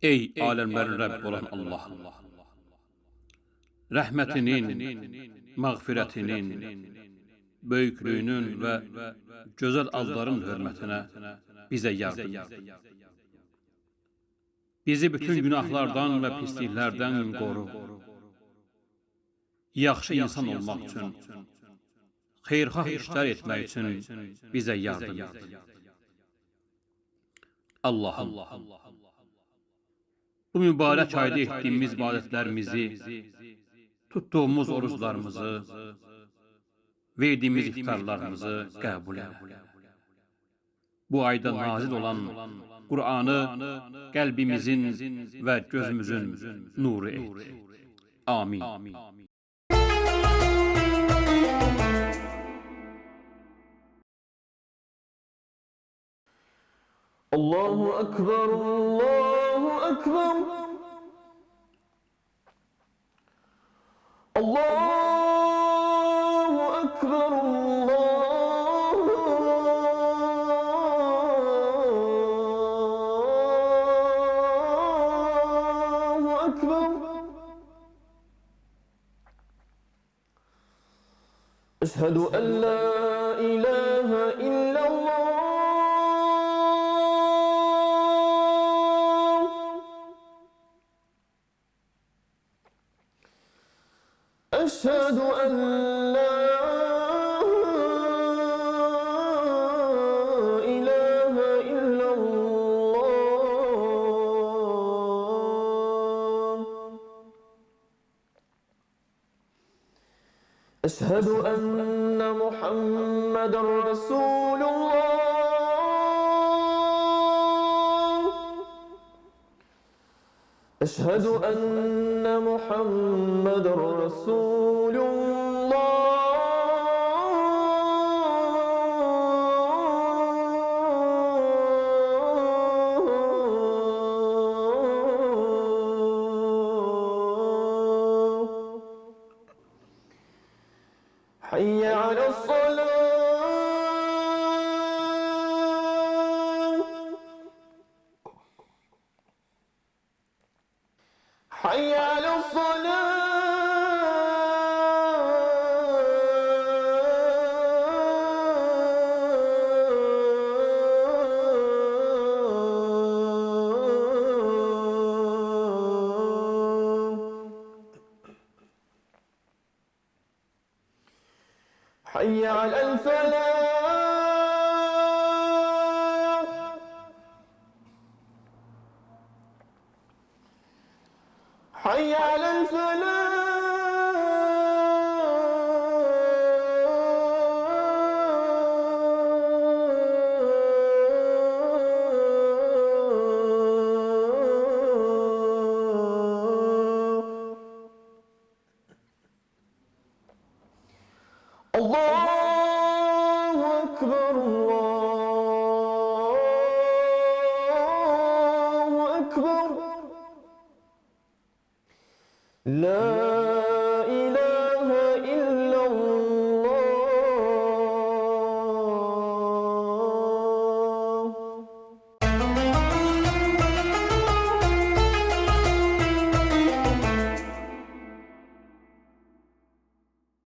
Ey alemlerin Rabbi olan Allah! Rəhmətinin, mağfirətinin, böyüklüyünün və gözəl adların hörmətinə bizə yardım et. Bizi bütün günahlardan və pisliklərdən qoru. Yaxşı insan olmaq üçün, xeyirxah işlər etmək üçün bizə yardım et. Allahım, bu mübarək ayda etdiyimiz ibadətlərimizi, tuttuğumuz oruçlarımızı, verdiğimiz iftarlarımızı qəbul et. Bu ayda nazil olan Kur'an'ı kalbimizin ve gözümüzün nuru et. Amin. Allahu Ekber, Allahu Ekber. Allahu Ekber, Allahu Ekber. Eşhedü en la ilahe illallah. أشهد أن لا إله إلا الله. أشهد أن محمدا رسول الله. أشهد أن محمدا رسول الله. حي على الصلاة. حي على الصلاة. حي على الفلاح. حي على الفلاح. الله أكبر، الله أكبر. لا